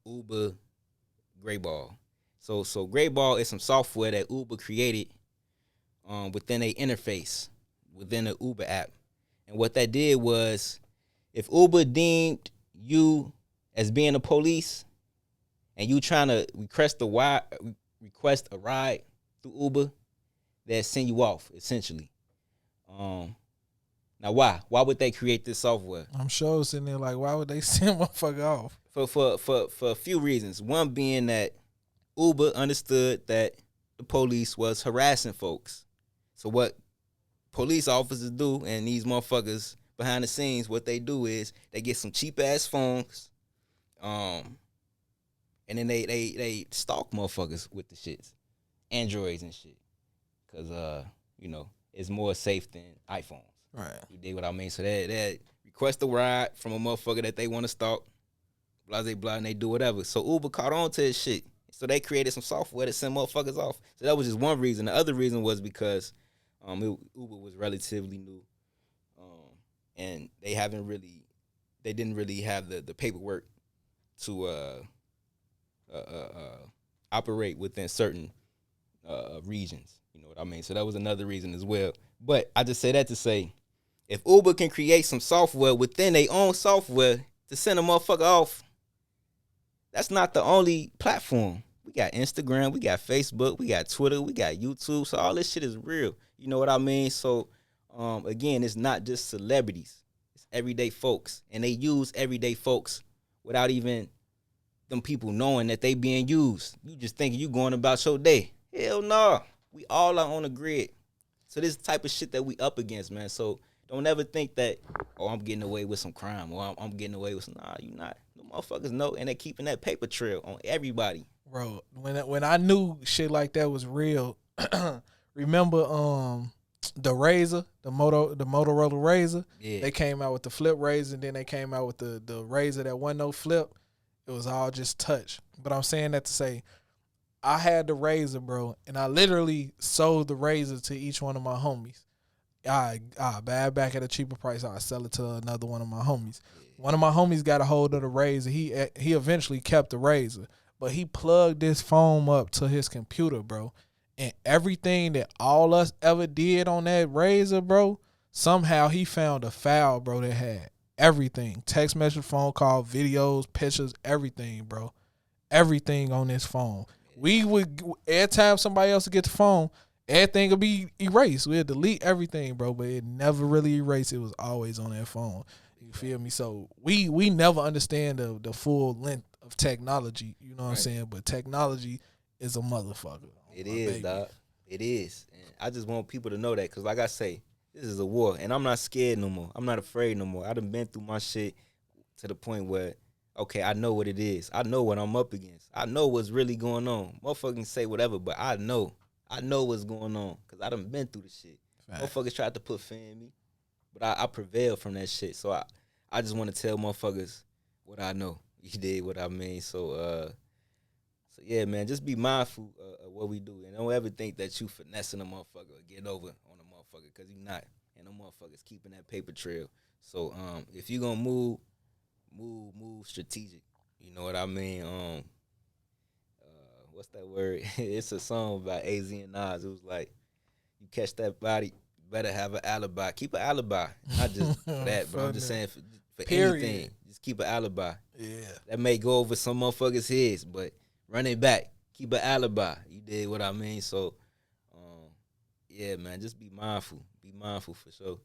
Uber Greyball. So Greyball is some software that Uber created within a interface within the Uber app. And what that did was, if Uber deemed you as being the police and you trying to request a ride through Uber, they'll send you off, essentially. Now, why? Why would they create this software? I'm sure sitting there like, why would they send motherfucker off? For a few reasons. One being that Uber understood that the police was harassing folks. So what police officers do, and these motherfuckers behind the scenes, what they do is they get some cheap ass phones, and then they stalk motherfuckers with the shits, Androids and shit, cause it's more safe than iPhones. Right. You dig what I mean? So they request a ride from a motherfucker that they want to stalk, blah, and they do whatever. So Uber caught on to this shit. So they created some software to send motherfuckers off. So that was just one reason. The other reason was because Uber was relatively new, and they didn't really have the paperwork to operate within certain regions. You know what I mean? So that was another reason as well. But I just say that to say, if Uber can create some software within their own software to send a motherfucker off, that's not the only platform. We got Instagram, we got Facebook, we got Twitter, we got YouTube. So all this shit is real. You know what I mean? So, again, it's not just celebrities. It's everyday folks. And they use everyday folks without even them people knowing that they being used. You just thinking you going about your day. Hell no. We all are on the grid. So this type of shit that we up against, man. So don't ever think that, I'm getting away with some crime, or I'm getting away with some, nah, you not. The motherfuckers know, and they keeping that paper trail on everybody. Bro, when I knew shit like that was real, remember the Razor, the Motorola Razor? Yeah. They came out with the flip Razor, and then they came out with the Razor that wasn't no flip. It was all just touch. But I'm saying that to say, I had the Razor, bro, and I literally sold the Razor to each one of my homies. I buy it back at a cheaper price. I sell it to another one of my homies. One of my homies got a hold of the Razor. He eventually kept the Razor, but he plugged this phone up to his computer, bro. And everything that all us ever did on that Razor, bro, somehow he found a file, bro, that had everything. Text message, phone call, videos, pictures, everything, bro. Everything on this phone. We would, every time somebody else would get the phone, everything would be erased. We'd delete everything, bro, but it never really erased. It was always on that phone. You feel me? So we never understand the full length of technology, you know what I'm saying? But technology is a motherfucker. It is, dog. It is. And I just want people to know that, because like I say, this is a war, and I'm not scared no more. I'm not afraid no more. I done been through my shit to the point where, okay, I know what it is. I know what I'm up against. I know what's really going on. Motherfuckers say whatever, but I know what's going on, because I done been through the shit. Right. Motherfuckers tried to put fear in me, but I prevailed from that shit. So I just want to tell motherfuckers what I know. You did what I mean. So yeah, man, just be mindful of what we do. And don't ever think that you finessing a motherfucker or getting over on a motherfucker, because you not. And the motherfuckers keeping that paper trail. So if you going to move strategic. You know what I mean? What's that word? It's a song about AZ and Nas. It was like, you catch that body, better have an alibi. Keep an alibi. Not just for that, but I'm just saying for anything. Just keep an alibi. Yeah. That may go over some motherfuckers' heads, but run it back. Keep an alibi. You did what I mean? So, yeah, man, just be mindful. Be mindful for sure.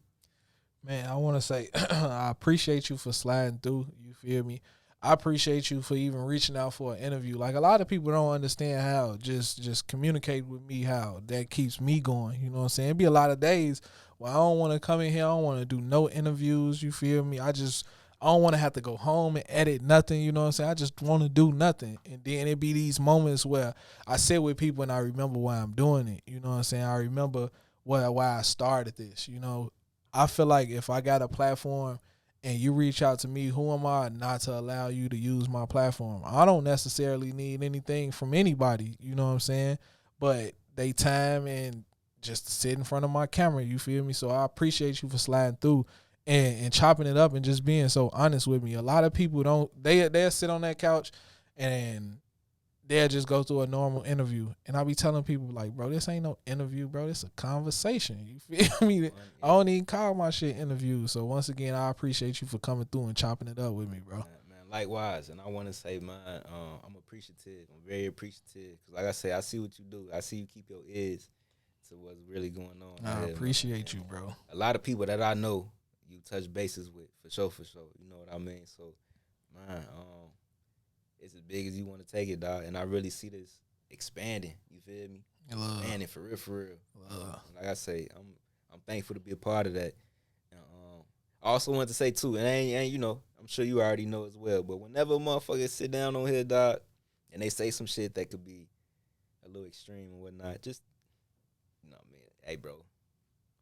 Man, I want to say I appreciate you for sliding through. You feel me? I appreciate you for even reaching out for an interview. Like, a lot of people don't understand how just communicate with me, how that keeps me going. You know what I'm saying? It be a lot of days where I don't want to come in here. I don't want to do no interviews. You feel me? I don't want to have to go home and edit nothing. You know what I'm saying? I just want to do nothing. And then it be these moments where I sit with people and I remember why I'm doing it. You know what I'm saying? I remember why I started this. You know, I feel like if I got a platform and you reach out to me, who am I not to allow you to use my platform? I don't necessarily need anything from anybody, you know what I'm saying? But they time and just to sit in front of my camera. You feel me? So I appreciate you for sliding through and chopping it up and just being so honest with me. A lot of people they'll sit on that couch and they'll just go through a normal interview. And I'll be telling people like, bro, this ain't no interview, bro. This a conversation. You feel me? I don't even call my shit interview. So once again, I appreciate you for coming through and chopping it up with me, bro. Man, likewise. And I want to say, man, I'm appreciative. I'm very appreciative. Because like I say, I see what you do. I see you keep your ears to what's really going on. I appreciate you, bro. A lot of people that I know, you touch bases with, for sure. You know what I mean? So, man, it's as big as you want to take it, dog. And I really see this expanding. You feel me? Expanding for real. Like I say, I'm thankful to be a part of that. I also want to say too, and ain't you know, I'm sure you already know as well. But whenever motherfuckers sit down on here, dog, and they say some shit that could be a little extreme and whatnot, just you know, what I mean, hey, bro,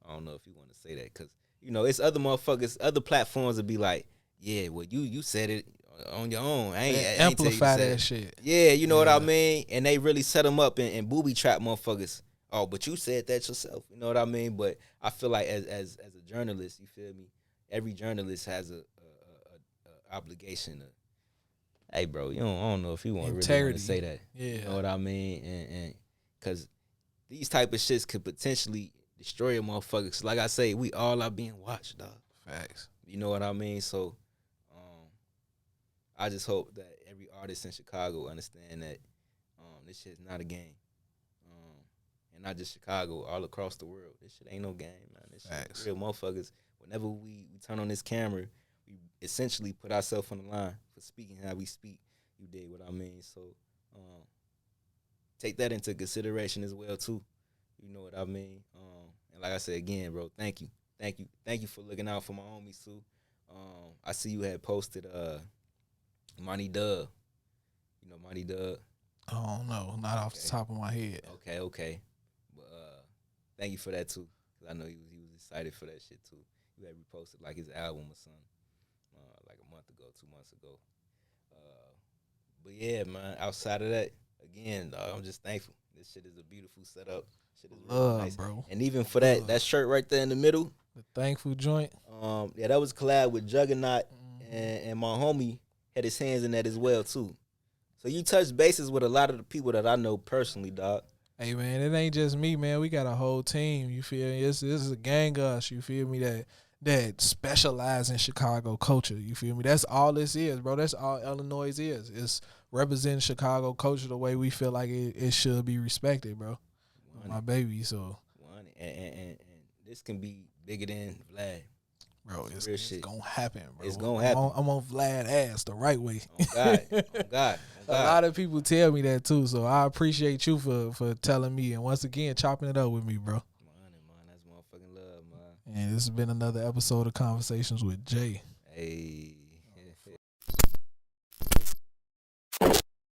I don't know if you want to say that because you know it's other motherfuckers, other platforms would be like, yeah, well, you said it on your own. I ain't amplify that shit. Yeah, you know what I mean? And they really set them up and booby trap motherfuckers. Oh, but you said that yourself. You know what I mean? But I feel like as a journalist, you feel me? Every journalist has a obligation to, hey, bro, I don't know if you want to really want to say that. Yeah. You know what I mean? And because these type of shits could potentially destroy a motherfucker. 'Cause like I say, we all are being watched, dog. Facts. You know what I mean? So I just hope that every artist in Chicago understand that this shit's not a game. And not just Chicago, all across the world. This shit ain't no game, man. This shit real motherfuckers. Whenever we turn on this camera, we essentially put ourselves on the line for speaking how we speak. You dig what I mean? So take that into consideration as well, too. You know what I mean? And like I said, again, bro, thank you. Thank you for looking out for my homies, too. I see you had posted Monty Dub. You know Monty Dub? Oh, no, not off the top of my head. Okay. But thank you for that, too. Because I know he was excited for that shit, too. You had reposted, like, his album or something, like a month ago, 2 months ago. But, yeah, man, outside of that, again, dog, I'm just thankful. This shit is a beautiful setup. Shit is really nice. Bro. And even for that shirt right there in the middle. The Thankful joint. Yeah, that was collab with Juggernaut, and my homie had his hands in that as well, too. So you touch bases with a lot of the people that I know personally, dog. Hey, man, it ain't just me, man. We got a whole team, you feel me? This is a gang of us, you feel me, that specialize in Chicago culture, you feel me? That's all this is, bro. That's all Illinois is. It's representing Chicago culture the way we feel like it should be respected, bro. My baby, so. And this can be bigger than Vlad. Bro, it's gonna happen, bro. It's gonna happen. I'm on Vlad ass the right way. On God. A lot of people tell me that too, so I appreciate you for telling me and once again chopping it up with me, bro. Man, that's motherfucking love, man. And this has been another episode of Conversations with Jay. Hey.